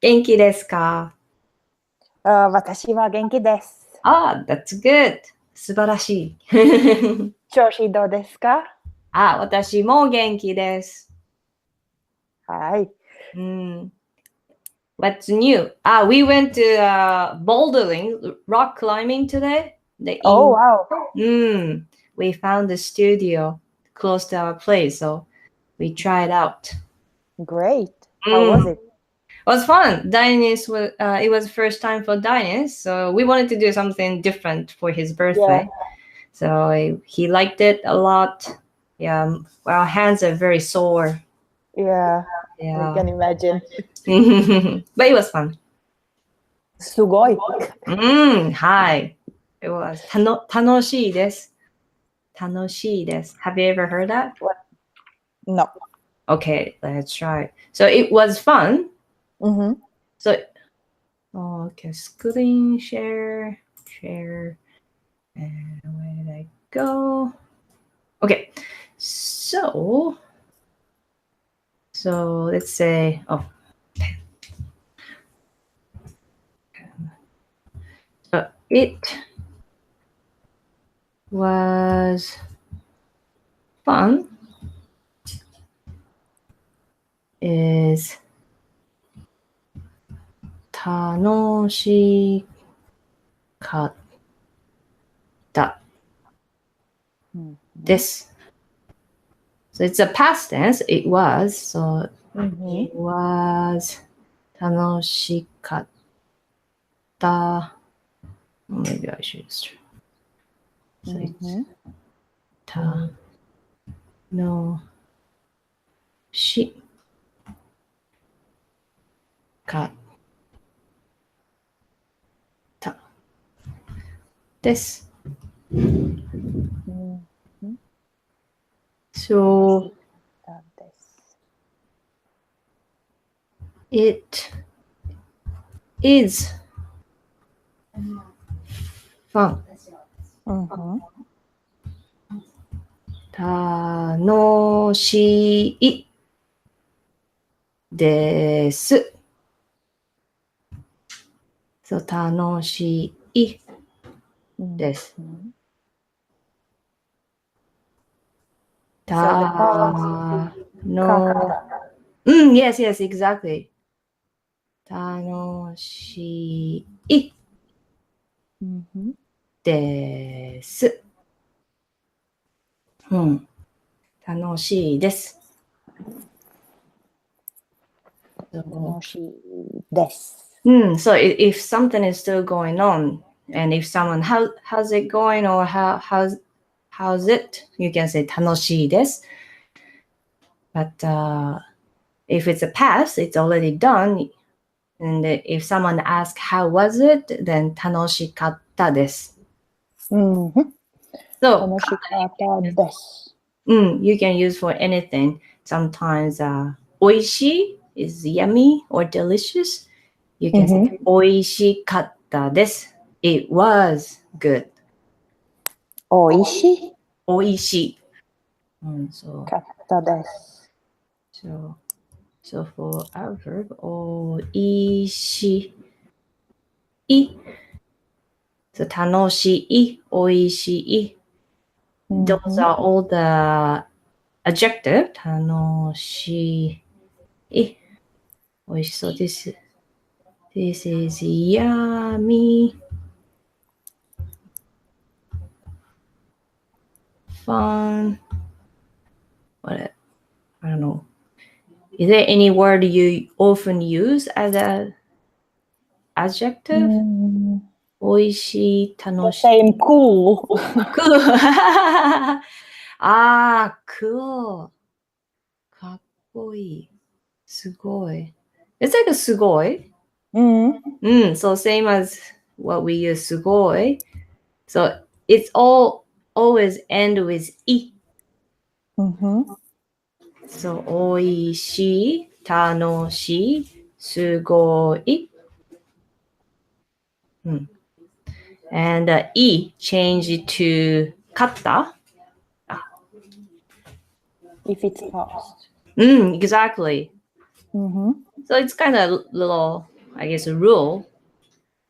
元気ですか？私は元気です。That's good. 素晴らしい。調子どうですか？私も元気です。はい。What's new? We went to bouldering, rock climbing today. Oh, wow. We found the studio close to our place, so we tried out. Great. How was it? It was fun. Dennis was it was first time for Dennis, so we wanted to do something different for his birthday. So he liked it a lot. Yeah, our hands are very sore. Yeah, I Yeah, can imagine. but it was fun. すごい。はい。It was 楽しいです。楽しいです。Have you ever heard that? What? No. Okay, let's try. So it was fun. So, okay, screen share. And where did I go? Okay, so let's say, so it was fun is 楽しかったです。So it's a past tense. It was. So it was 楽しかった。Maybe I should just. So it's 楽しかったです。So it is fun. 楽しいです。そう、楽しいです。Yes, yes, exactly. 楽しいです。楽しいです。楽しいです。So if something is still going on, and if someone how's it going or how's it, you can say 楽しいです。But if it's a past, it's already done. And if someone asks how was it, then 楽しかったです。So 楽しかったです。You can use for anything. Sometimes おいしい is yummy or delicious. You can say おいしかったです。It was good. おいしいおいしい。かったです。So for our verb, おいしい。So 楽しい、おいしい。Those are all the adjective. 楽しい。おいしそうです。This is yummy. Fun. What? I don't know. Is there any word you often use as an adjective? おいしい、楽しい。Same cool. Cool. Cool. かっこいい。すごい。It's like a すごい。So same as what we use すごい. So it's always end with い。So おいしい、楽しい、すごい。And い change to かった。If it's past. Exactly. Mm-hmm. So it's kind of little, I guess, a rule.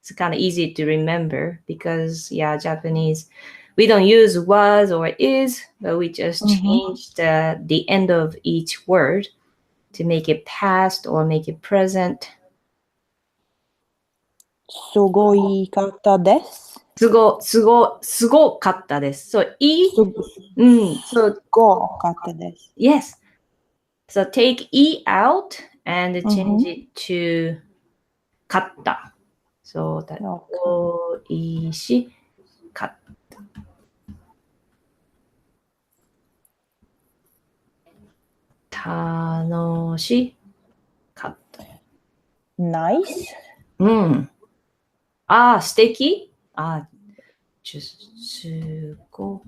It's kind of easy to remember because, yeah, Japanese, we don't use was or is, but we just change the end of each word to make it past or make it present. すごい方です。すごかったです. So, すごかったです。 yes. So take e out and change it to かった. So that Okay. おいしかった。楽しかった。Nice. 素敵。すご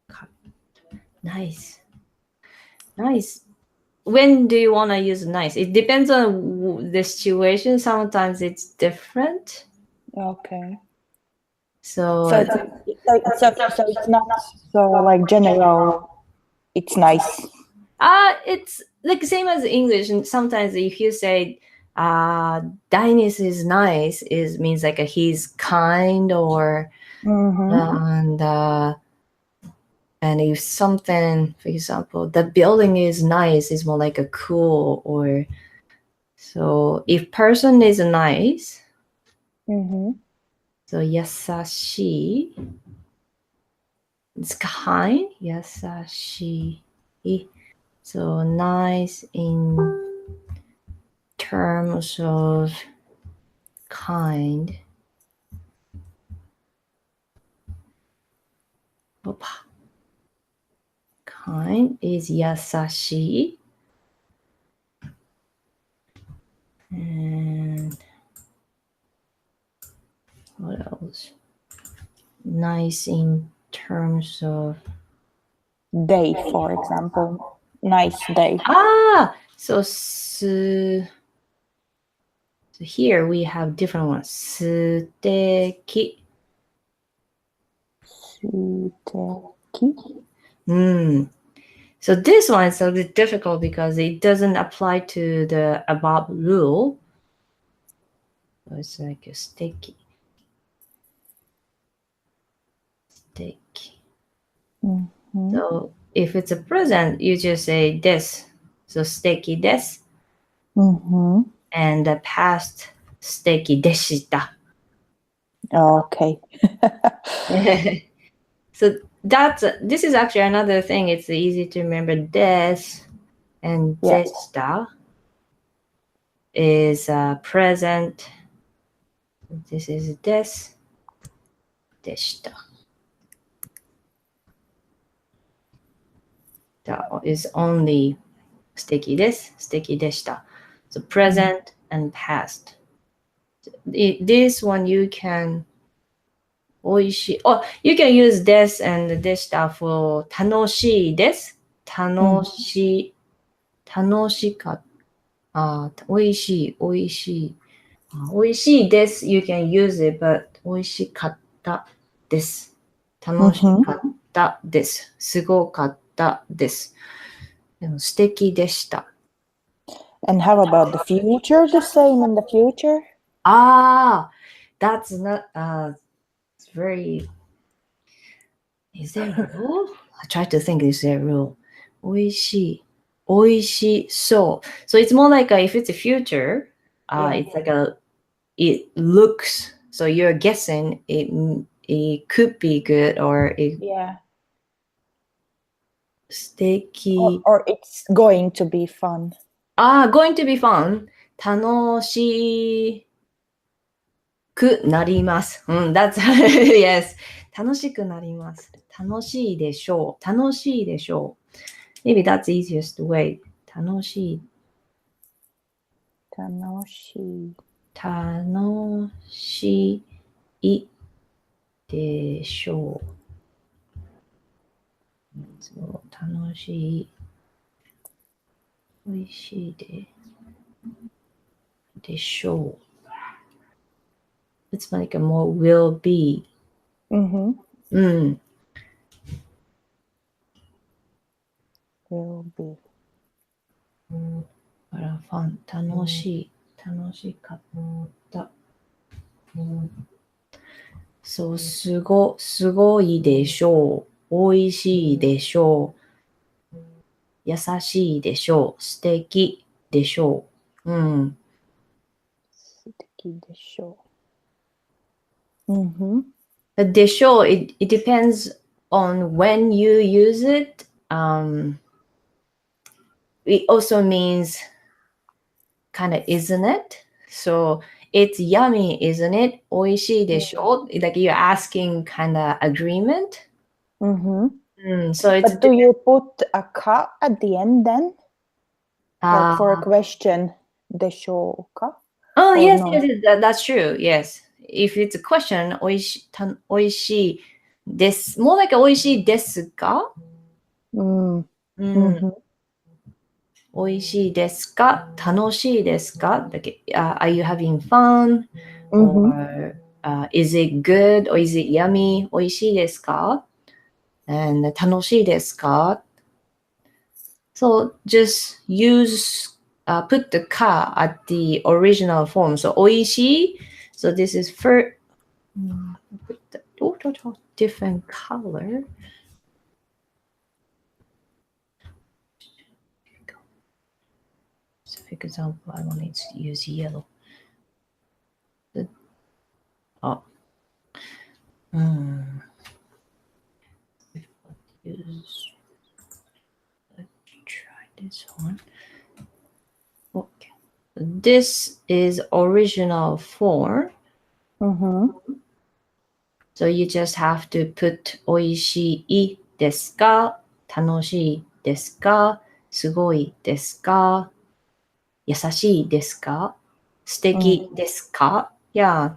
かった。Nice. Nice. When do you want to use nice? It depends on the situation. Sometimes it's different. Okay. So, So it's not so like general. It's nice. it's like same as English. And sometimes if you say, Dinus is nice, is means like he's kind or and if something, for example, the building is nice, is more like a cool or so. If person is nice, so 優しい it's kind, 優しい so nice in terms of kind. Kind is 優しい and what else? Nice in terms of Day, for example. Nice day. So here we have different ones. 素敵 So this one is a bit difficult because it doesn't apply to the above rule. So it's like a sticky. So if it's a present, you just say this. So 素敵です. And the past 素敵でした. Okay. So this is actually another thing. It's easy to remember. Des and deshita is present. This is des, deshita. That is only 素敵です, 素敵でした. So present and past. This one you can おいしい. Oh, you can use des and でした for 楽しいです。楽しかった。おいしい、おいしい。おいしいです。You can use it, but おいしかったです。楽しかったです。すごかったです。でも素敵でした。And how about the future? The same in the future? That's not, it's very, is there a rule? I try to think, is there a rule? おいしい。おいしそう。So it's more like if it's a future, it's like it looks, so you're guessing it could be good or it 素敵 or it's going to be fun. Going to be fun 楽しくなります。that's yes 楽しくなります。楽しいでしょう。楽しいでしょう。Maybe that's the easiest way. 楽しい。楽しいでしょう。そう楽しい。おいしいでしょう。It's like a more will be. Will be. あら、ファン、楽しかった。そう、すごいでしょう。美味しいでしょう。優しいでしょう。素敵でしょう。うん。素敵でしょう。Mm-hmm. De show, it depends on when you use it. It also means kind of, isn't it? So it's yummy, isn't it? 美味しいでしょ? Like you're asking kind of agreement. Mm-hmm. So it's But do you put a ka at the end then? Like for a question, でしょうか? Oh, Or yes, no? yes, that's true. Yes. If it's a question, おいしいです。More like おいしいですか? Mm-hmm. おいしいですか? 楽しいですか? Like, are you having fun? Or is it good? Or is it yummy? おいしいですか? And 楽しいですか? So just put the ka at the original form. So おいしい. So this is for put the different color. So for example, I wanted to use yellow. Let's try this one. Okay. This is original form. So you just have to put おいしいですか? 楽しいですか? すごいですか? 優しいですか? 素敵ですか? Yeah.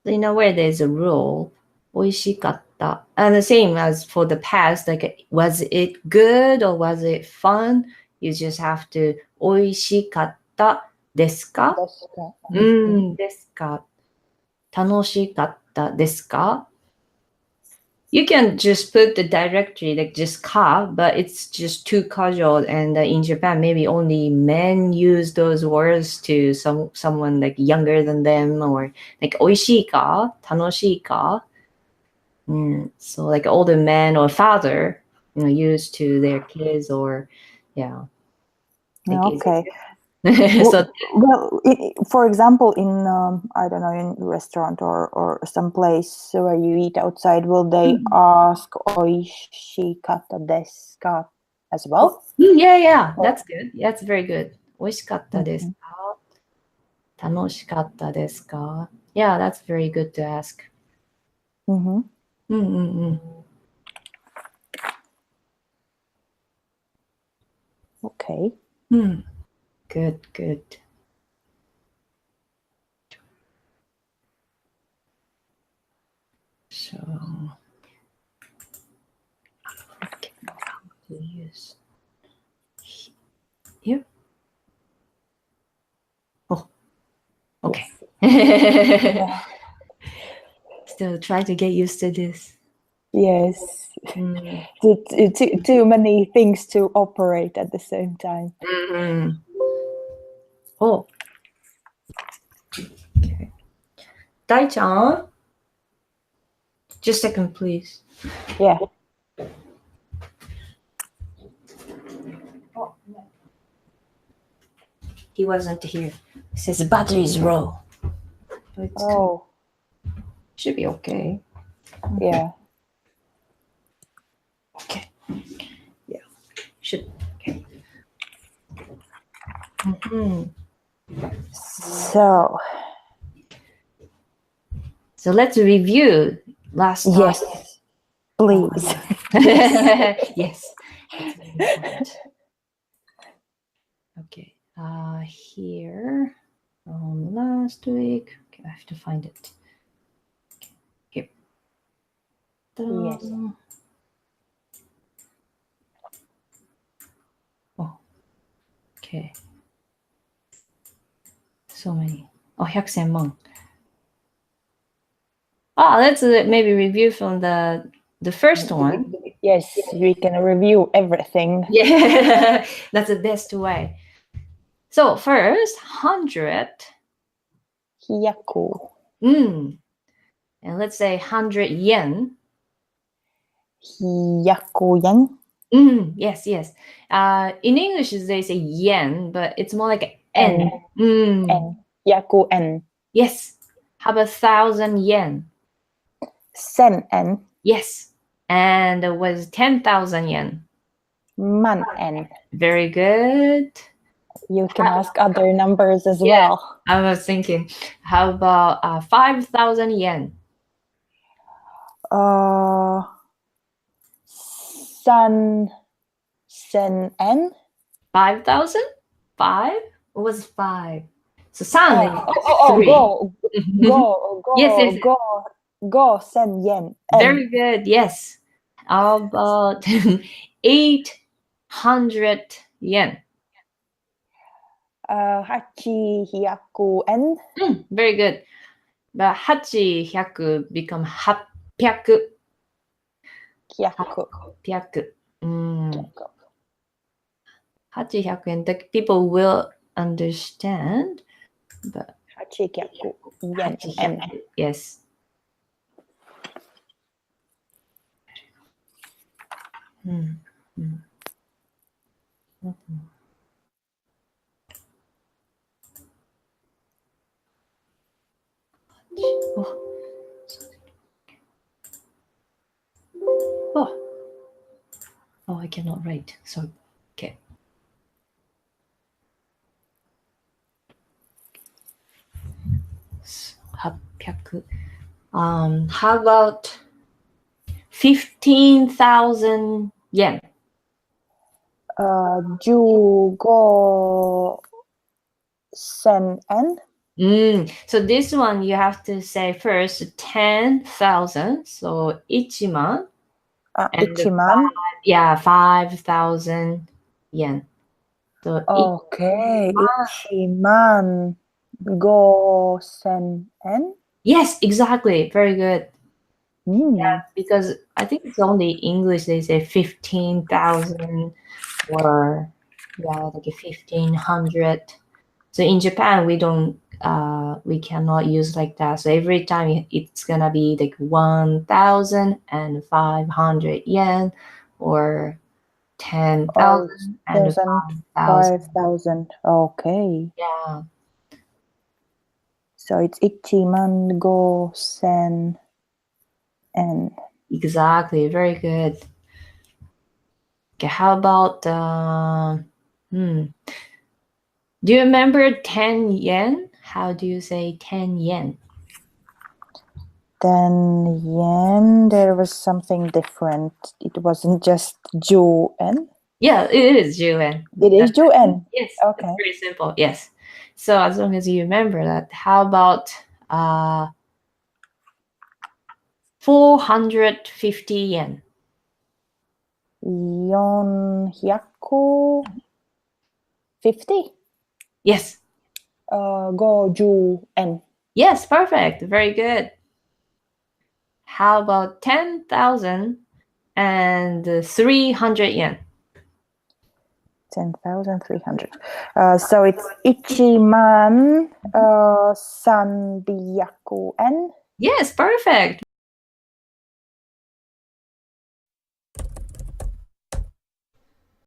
So in a way, there's a rule. おいしかった. And the same as for the past, like, was it good or was it fun? You just have to おいしかったですか? ですか? 楽しかったですか? You can just put the directory, like just ka, but it's just too casual. And in Japan, maybe only men use those words to someone like younger than them, or like 美味しいか? 楽しいか? So like older men or father, use to their kids or, yeah. Like, Okay. So, well, for example, in I don't know, in restaurant or some place where you eat outside, will they ask おいしかったですか as well? yeah, that's good. That's very good. 美味しかったですか? 楽しかったですか? Yeah, that's very good to ask. Okay. Good. So, okay, how to use here? Oh, okay. Still try to get used to this. Yes. Too many things to operate at the same time. Oh. Okay. Dai-chan? Just a second, please. Yeah. Oh, no. He wasn't here. It says the battery is low. Oh. Should be okay. Yeah. Okay. Yeah. Should. Okay. So let's review last time. yes, please. Yes. That's very important. Okay. Here from last week. Okay, I have to find it. Okay. Yes. Oh. Okay. So many. Oh, 100,000万. Let's maybe review from the first one. Yes, we can review everything. Yeah, that's the best way. So first, 100. Hyaku. And let's say 100 yen. Hyaku yen. Yes. In English, they say yen, but it's more like En. N. En. Hyaku en. Yes. How about 1,000 yen? Sen en. Yes. And it was 10,000 yen. Man en. Very good. You can ask other numbers as well. I was thinking, how about 5,000 yen? Sen en. 5,000? 5? What was 5? So san is 3. Yes. Go sen yen. Very good. Yes. How about 800 yen? Hachi hyaku en. Very good. But 800 become 800. Hyaku. 800. 800 yen. The people will understand. But Hachi hyaku yen. 800. Yes. Oh, I cannot write. So, okay. So, 800. How about 15,000 yen? 15,000 en. So this one you have to say first 10,000. So 1만. And 1만. 5,000 yen. So Okay, 1만 5,000 en. yes, exactly. Very good. Mm. Yeah, because I think it's only English they say 15,000 or like 1,500. So in Japan we don't we cannot use like that. So every time it's gonna be like 1,500 yen or 10,000 and 5,000. 5,000. Okay. Yeah, So it's 1만 5,000 en. exactly. Very good. Okay, how about do you remember 10 yen? How do you say 10 yen? 10 yen, there was something different. It wasn't just en. Yeah, it is yuan. It is en. Yes, Okay. it's very simple. Yes. So as long as you remember that, how about 450 yen? 450? Yes. 50 en. Yes, perfect. Very good. How about 10,300 yen? 10,300. So it's 1만 300 en. Yes, perfect.